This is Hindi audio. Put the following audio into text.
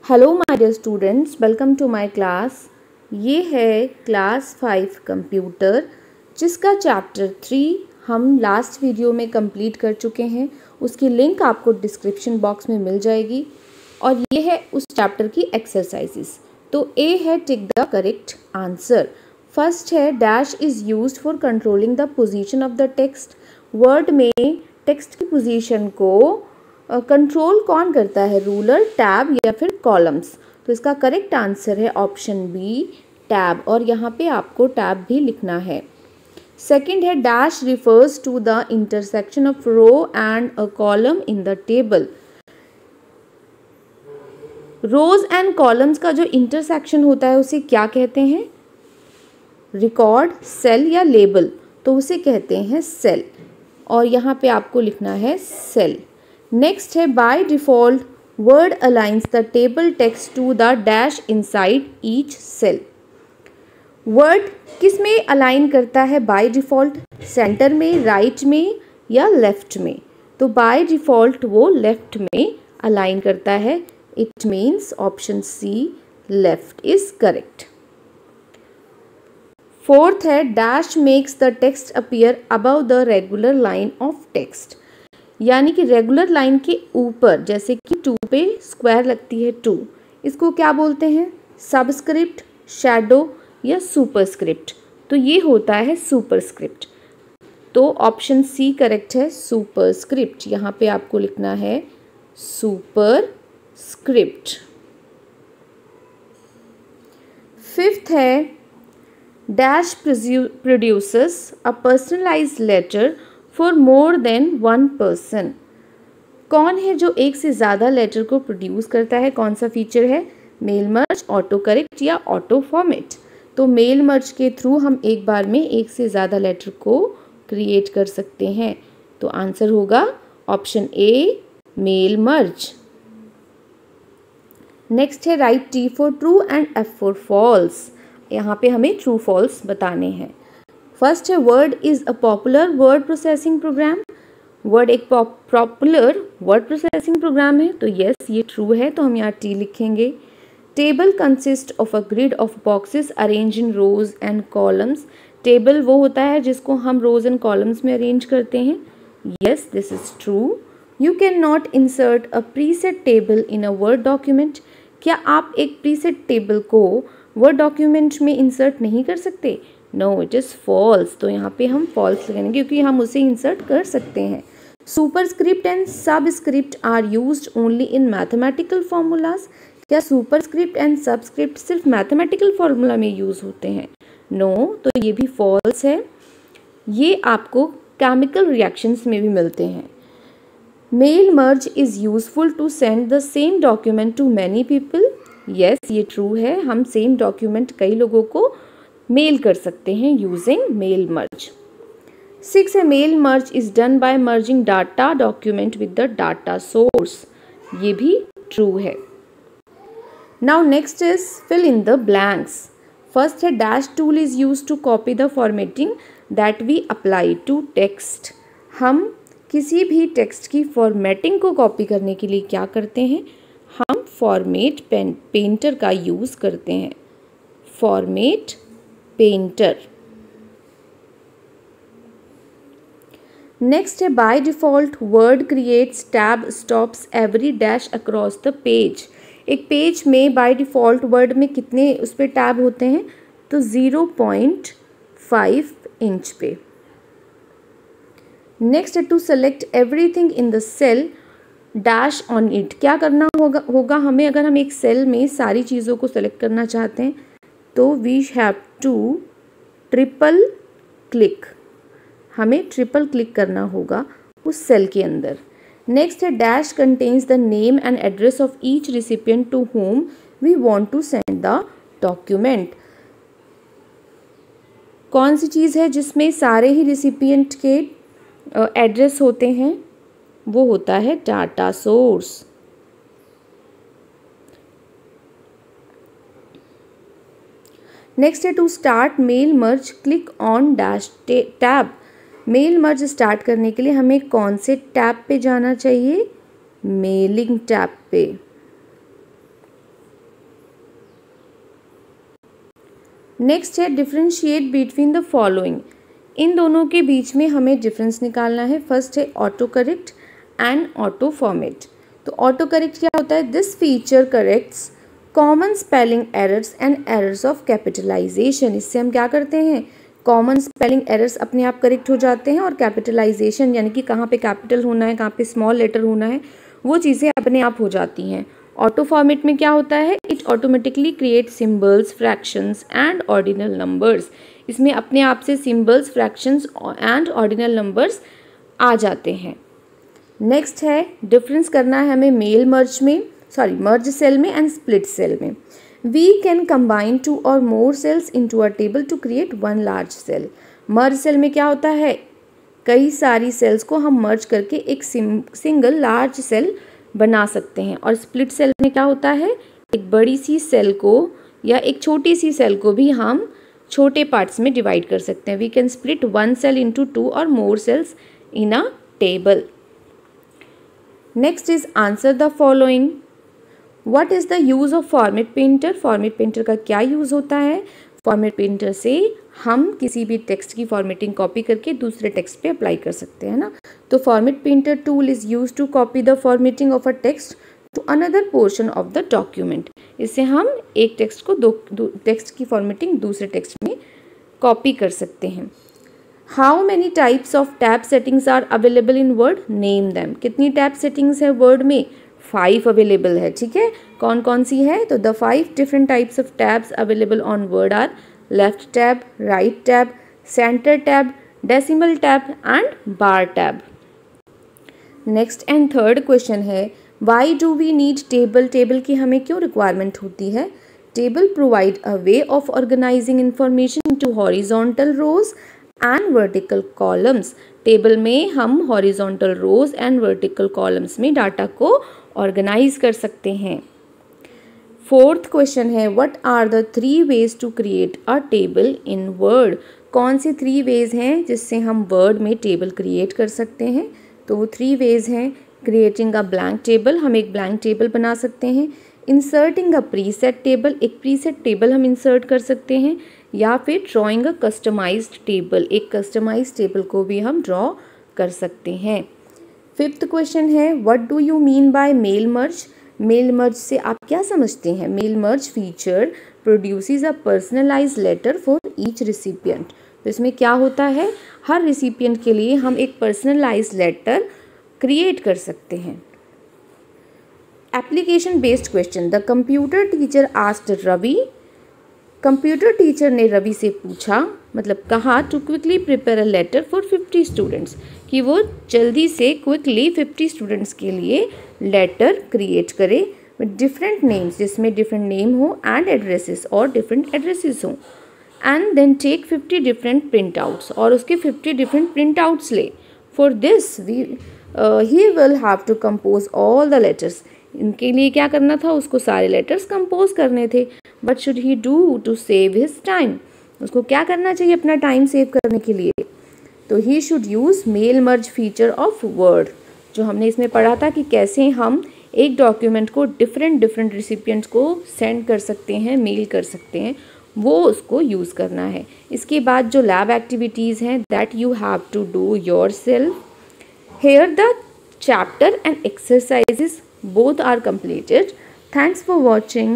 Hello my dear students, welcome to my class. ये है क्लास 5 कंप्यूटर, जिसका चैप्टर 3 हम लास्ट वीडियो में कंप्लीट कर चुके हैं। उसकी लिंक आपको डिस्क्रिप्शन बॉक्स में मिल जाएगी। और ये है उस चैप्टर की एक्सरसाइजेस। तो ए है tick the correct answer. First है dash is used for controlling the position of the text. Word में टेक्स्ट की पोजीशन को कंट्रोल कौन करता है? रूलर, टैब या फिर कॉलम्स? तो इसका करेक्ट आंसर है ऑप्शन बी, टैब। और यहाँ पे आपको टैब भी लिखना है। सेकंड है dash refers to the intersection of row and a column in the table. Rows and columns का जो इंटरसेक्शन होता है उसे क्या कहते हैं? रिकॉर्ड, सेल या लेबल? तो उसे कहते हैं सेल। और यहाँ पे आपको लिखना है सेल। नेक्स्ट है by default Word aligns the table text to the dash inside each cell. Word किस में अलाइन करता है बाय डिफॉल्ट? सेंटर में, राइट में या लेफ्ट में? तो बाय डिफॉल्ट वो लेफ्ट में अलाइन करता है। It means option C, left is correct. Fourth है dash makes the text appear above the regular line of text. यानी कि रेगुलर लाइन के ऊपर, जैसे कि 2 पे स्क्वायर लगती है 2, इसको क्या बोलते हैं? सबस्क्रिप्ट, शैडो या सुपरस्क्रिप्ट? तो ये होता है सुपरस्क्रिप्ट। तो ऑप्शन सी करेक्ट है, सुपरस्क्रिप्ट। यहाँ पे आपको लिखना है सुपरस्क्रिप्ट। फिफ्थ है dash produces a personalised letter for more than one person. कौन है जो एक से ज़्यादा लेटर को प्रोड्यूस करता है? कौन सा फीचर है? मेल मर्ज, ऑटो करेक्ट या ऑटो फॉर्मेट? तो मेल मर्ज के थ्रू हम एक बार में एक से ज़्यादा लेटर को क्रिएट कर सकते हैं। तो आंसर होगा option A, mail merge. Next है write T for true and F for false. यहाँ पे हमें ट्रू फॉल्स बताने हैं। फर्स्ट है Word is a popular word processing program. Word एक पॉपुलर वर्ड प्रोसेसिंग प्रोग्राम है, तो यस ये ट्रू है, तो हम यहाँ टी लिखेंगे। Table consist of a grid of boxes arrange in rows and columns. Table वो होता है जिसको हम रोज एंड कॉलम्स में अरेंज करते हैं। Yes this is true. You can not insert a preset table in a Word document. क्या आप एक प्रीसेट टेबल को वर्ड डॉक्यूमेंट में इंसर्ट नहीं कर सकते? No, it is false. तो यहाँ पे हम फॉल्स लगाएंगे क्योंकि हम उसे इंसर्ट कर सकते हैं। Superscript and subscript are used only in mathematical formulas. क्या सुपरस्क्रिप्ट एंड सबस्क्रिप्ट सिर्फ मैथमेटिकल फॉर्मूला में यूज होते हैं? नो, तो ये भी फॉल्स है। ये आपको केमिकल रिएक्शंस में भी मिलते हैं। Mail merge is useful to send the same document to many people. Yes ये ट्रू है, हम सेम डॉक्यूमेंट कई लोगों को मेल कर सकते हैं यूजिंग मेल मर्ज। 6 है mail merge is done by merging data document with the data source. ये भी ट्रू है। Now next is fill in the blanks. First है dash tool is use to copy the formatting that we apply to text. हम किसी भी टेक्स्ट की फॉर्मेटिंग को कॉपी करने के लिए क्या करते हैं? हम फॉर्मेट पेंटर का यूज करते हैं। Format painter. नेक्स्ट है by default word creates tab stops every dash across the page. एक पेज में बाय डिफॉल्ट वर्ड में कितने उस पर टैब होते हैं? तो 0.5 इंच पे। नेक्स्ट है to select everything in the cell dash on it. क्या करना होगा हमें? अगर हम एक सेल में सारी चीज़ों को सेलेक्ट करना चाहते हैं तो we have to triple click. हमें ट्रिपल क्लिक करना होगा उस सेल के अंदर। नेक्स्ट है dash contains the name and address of each recipient to whom we want to send the document. कौन सी चीज़ है जिसमें सारे ही रिसिपिएंट के एड्रेस होते हैं? वो होता है डाटा सोर्स। नेक्स्ट है to start mail merge click on dash tab. Mail merge start करने के लिए हमें कौन से टैब पे जाना चाहिए? मेलिंग टैब पे। नेक्स्ट है डिफरेंशिएट बिटवीन द फॉलोइंग। इन दोनों के बीच में हमें डिफरेंस निकालना है। फर्स्ट है auto correct and auto format. तो ऑटो करेक्ट क्या होता है? This feature corrects common spelling errors and errors of capitalisation. इससे हम क्या करते हैं? कॉमन स्पेलिंग एरर्स अपने आप करेक्ट हो जाते हैं और कैपिटलाइजेशन यानी कि कहाँ पे कैपिटल होना है, कहाँ पे स्मॉल लेटर होना है, वो चीज़ें अपने आप हो जाती हैं। ऑटो फॉर्मेट में क्या होता है? It automatically create symbols, fractions and ordinal numbers. इसमें अपने आप से symbols, fractions and ordinal numbers आ जाते हैं। नेक्स्ट है डिफरेंस करना है हमें मर्ज सेल में एंड स्प्लिट सेल में। We can combine 2 or more cells into a table to create one large cell। Merge cell में क्या होता है? कई सारी सेल्स को हम मर्ज करके एक सिंगल लार्ज सेल बना सकते हैं। और स्प्लिट सेल में क्या होता है? एक बड़ी सी सेल को या एक छोटी सी सेल को भी हम छोटे पार्ट्स में डिवाइड कर सकते हैं। We can split one cell into 2 or more cells in a table। Next is answer the following. What is the use of format painter? Format painter का क्या यूज होता है? फॉर्मेट पेंटर से हम किसी भी टेक्स्ट की फॉर्मेटिंग कॉपी करके दूसरे टेक्स्ट पे अप्लाई कर सकते हैं ना। तो format painter tool is use to copy the formatting of a text to another portion of the document. इससे हम एक टेक्स्ट को टेक्स्ट की फॉर्मेटिंग दूसरे टेक्स्ट में कॉपी कर सकते हैं। How many types of tab settings are available in Word? Name them. कितनी टैब सेटिंग्स है वर्ड में? 5 अवेलेबल है। ठीक है, कौन कौन सी है? तो the 5 different types of tabs available on Word are left tab, right tab, centre tab, decimal tab and bar tab. Next and third question है why do we need table? Table की हमें क्यों रिक्वायरमेंट होती है? Table provide a way of organizing information to horizontal rows and vertical columns. Table में हम horizontal rows and vertical columns में डाटा को ऑर्गेनाइज कर सकते हैं। फोर्थ क्वेश्चन है what are the 3 ways to create a table in Word? कौन सी 3 ways हैं जिससे हम वर्ड में टेबल क्रिएट कर सकते हैं? तो वो 3 ways हैं। क्रिएटिंग अ ब्लैंक टेबल, हम एक ब्लैंक टेबल बना सकते हैं। इंसर्टिंग अ प्रीसेट टेबल, एक प्रीसेट टेबल हम इंसर्ट कर सकते हैं। या फिर ड्रॉइंग अ कस्टमाइज्ड टेबल, एक कस्टमाइज्ड टेबल को भी हम ड्रॉ कर सकते हैं। फिफ्थ क्वेश्चन है what do you mean by mail merge? Mail merge से आप क्या समझते हैं? Mail merge feature produces a personalised letter for each recipient. तो इसमें क्या होता है? हर रिसिपिएंट के लिए हम एक पर्सनलाइज्ड लेटर क्रिएट कर सकते हैं। Application based question. The computer teacher asked Ravi, computer teacher ने रवि से पूछा, मतलब कहा, to quickly prepare a letter for 50 students, कि वो जल्दी से क्विकली 50 स्टूडेंट्स के लिए लेटर क्रिएट करे विद डिफरेंट नेम्स, जिसमें डिफरेंट नेम हो एंड एड्रेसेस और डिफरेंट एड्रेसेस हो, and then take 50 different print outs, और उसके 50 डिफरेंट प्रिंट आउट्स ले। For this he will have to compose all the letters. इनके लिए क्या करना था? उसको सारे लेटर्स कंपोज करने थे। But should he do to save his time? उसको क्या करना चाहिए अपना टाइम सेव करने के लिए? तो he should use mail merge feature of Word, जो हमने इसमें पढ़ा था कि कैसे हम एक डॉक्यूमेंट को डिफरेंट रिसिपिएंट्स को सेंड कर सकते हैं, मेल कर सकते हैं, वो उसको यूज़ करना है। इसके बाद जो लैब एक्टिविटीज़ हैं that you have to do yourself. Here the chapter and exercises both are completed. Thanks for watching.